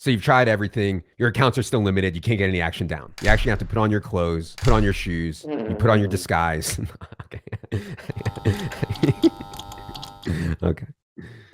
So you've tried everything. Your accounts are still limited. You can't get any action down. You actually have to put on your clothes, put on your shoes, you put on your disguise. Okay.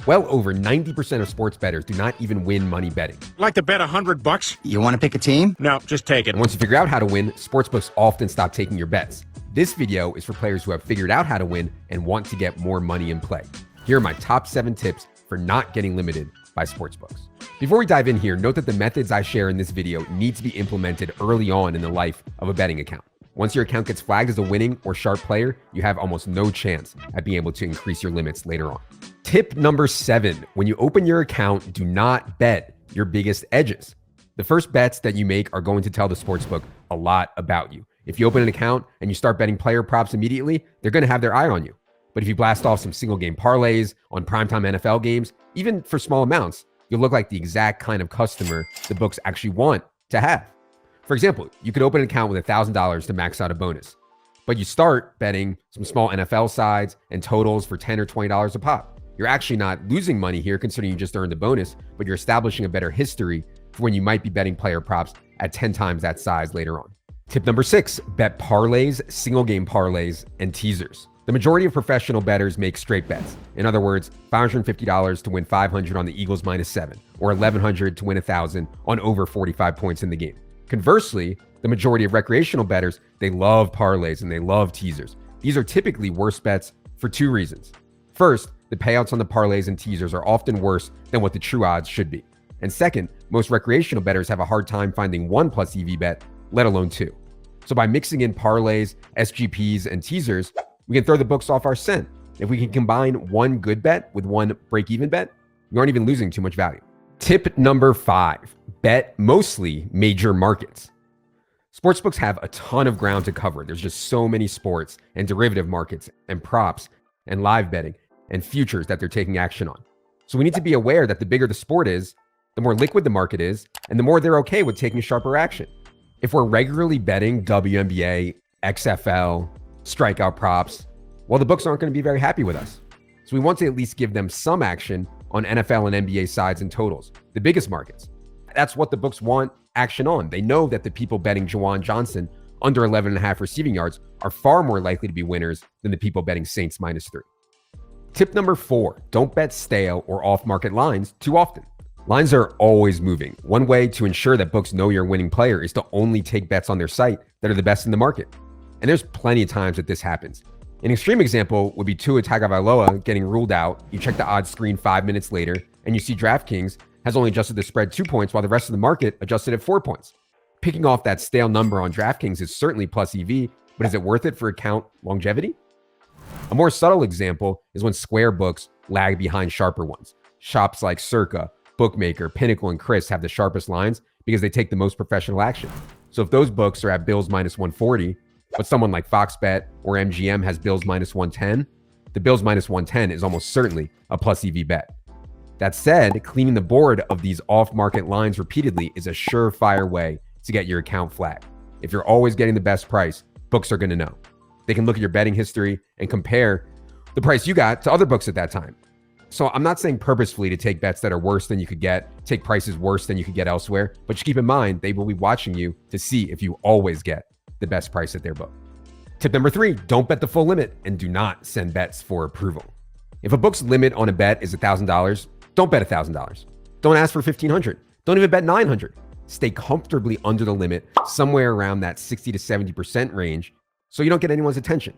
Well, over 90% of sports bettors do not even win money betting. Like to bet $100? You want to pick a team? No, just take it. And once you figure out how to win, sportsbooks often stop taking your bets. This video is for players who have figured out how to win and want to get more money in play. Here are my top 7 tips for not getting limited by sportsbooks. Before we dive in here, note that the methods I share in this video need to be implemented early on in the life of a betting account. Once your account gets flagged as a winning or sharp player, you have almost no chance at being able to increase your limits later on. Tip number 7, when you open your account, do not bet your biggest edges. The first bets that you make are going to tell the sportsbook a lot about you. If you open an account and you start betting player props immediately, they're going to have their eye on you. But if you blast off some single game parlays on primetime NFL games, even for small amounts, you'll look like the exact kind of customer the books actually want to have. For example, you could open an account with $1,000 to max out a bonus, but you start betting some small NFL sides and totals for $10 or $20 a pop. You're actually not losing money here considering you just earned a bonus, but you're establishing a better history for when you might be betting player props at 10 times that size later on. Tip number 6, bet parlays, single game parlays, and teasers. The majority of professional bettors make straight bets. In other words, $550 to win 500 on the Eagles -7, or $1,100 to win 1,000 on over 45 points in the game. Conversely, the majority of recreational bettors, they love parlays and they love teasers. These are typically worse bets for 2 reasons. First, the payouts on the parlays and teasers are often worse than what the true odds should be. And second, most recreational bettors have a hard time finding 1+ EV bet, let alone 2. So by mixing in parlays, SGPs, and teasers, we can throw the books off our scent. If we can combine one good bet with one break-even bet, we aren't even losing too much value. Tip number 5, bet mostly major markets. Sportsbooks have a ton of ground to cover. There's just so many sports and derivative markets and props and live betting and futures that they're taking action on. So we need to be aware that the bigger the sport is, the more liquid the market is, and the more they're okay with taking sharper action. If we're regularly betting WNBA, XFL, strikeout props, well, the books aren't going to be very happy with us. So we want to at least give them some action on NFL and NBA sides and totals, the biggest markets. That's what the books want action on. They know that the people betting Juwan Johnson under 11.5 receiving yards are far more likely to be winners than the people betting Saints -3. Tip number 4, don't bet stale or off-market lines too often. Lines are always moving. One way to ensure that books know you're a winning player is to only take bets on their site that are the best in the market. And there's plenty of times that this happens. An extreme example would be Tua Tagovailoa getting ruled out. You check the odds screen 5 minutes later, and you see DraftKings has only adjusted the spread 2 points while the rest of the market adjusted at 4 points. Picking off that stale number on DraftKings is certainly plus EV, but is it worth it for account longevity? A more subtle example is when square books lag behind sharper ones. Shops like Circa, Bookmaker, Pinnacle, and Chris have the sharpest lines because they take the most professional action. So if those books are at Bills -140, but someone like Fox Bet or MGM has Bills -110, the Bills -110 is almost certainly a plus EV bet. That said, cleaning the board of these off-market lines repeatedly is a surefire way to get your account flagged. If you're always getting the best price, books are going to know. They can look at your betting history and compare the price you got to other books at that time. So I'm not saying purposefully to take bets that are worse than you could get, take prices worse than you could get elsewhere, but just keep in mind, they will be watching you to see if you always get the best price at their book. Tip number 3, don't bet the full limit and do not send bets for approval. If a book's limit on a bet is $1,000, don't bet $1,000. Don't ask for $1,500. Don't even bet $900. Stay comfortably under the limit, somewhere around that 60 to 70% range, so you don't get anyone's attention.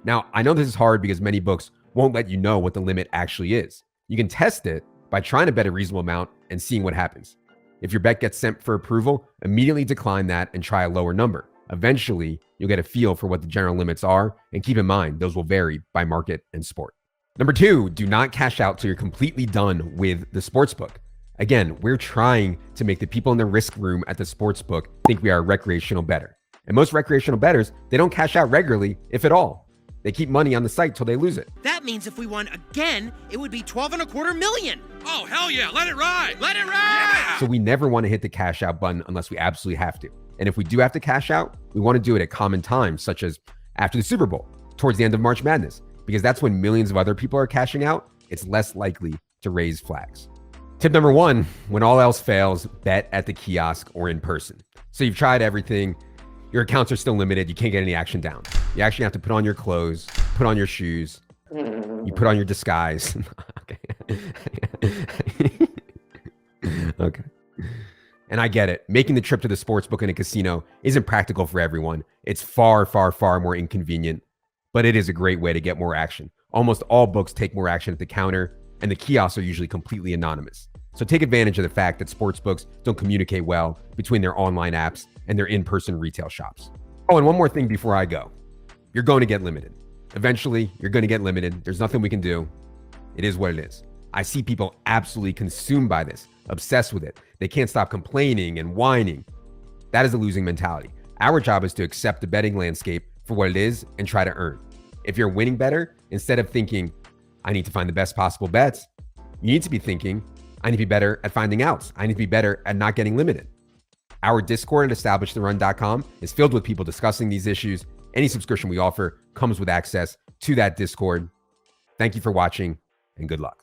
Now, I know this is hard because many books won't let you know what the limit actually is. You can test it by trying to bet a reasonable amount and seeing what happens. If your bet gets sent for approval, immediately decline that and try a lower number. Eventually, you'll get a feel for what the general limits are, and keep in mind, those will vary by market and sport. Number 2, do not cash out till you're completely done with the sportsbook. Again, we're trying to make the people in the risk room at the sportsbook think we are a recreational bettor. And most recreational bettors, they don't cash out regularly, if at all. They keep money on the site till they lose it. That means if we won again, it would be $12.25 million. Oh, hell yeah. Let it ride. Let it ride. Yeah. So we never want to hit the cash out button unless we absolutely have to. And if we do have to cash out, we want to do it at common times, such as after the Super Bowl, towards the end of March Madness, because that's when millions of other people are cashing out. It's less likely to raise flags. Tip number 1, when all else fails, bet at the kiosk or in person. So you've tried everything. Your accounts are still limited. You can't get any action down. You actually have to put on your clothes, put on your shoes, you put on your disguise. Okay. And I get it. Making the trip to the sportsbook in a casino isn't practical for everyone. It's far, far, far more inconvenient, but it is a great way to get more action. Almost all books take more action at the counter, and the kiosks are usually completely anonymous. So take advantage of the fact that sportsbooks don't communicate well between their online apps and their in-person retail shops. Oh, and one more thing before I go. You're going to get limited. Eventually, you're going to get limited. There's nothing we can do. It is what it is. I see people absolutely consumed by this, obsessed with it. They can't stop complaining and whining. That is a losing mentality. Our job is to accept the betting landscape for what it is and try to earn. If you're winning better, instead of thinking, I need to find the best possible bets, you need to be thinking, I need to be better at finding outs. I need to be better at not getting limited. Our Discord at EstablishTheRun.com is filled with people discussing these issues. Any subscription we offer comes with access to that Discord. Thank you for watching and good luck.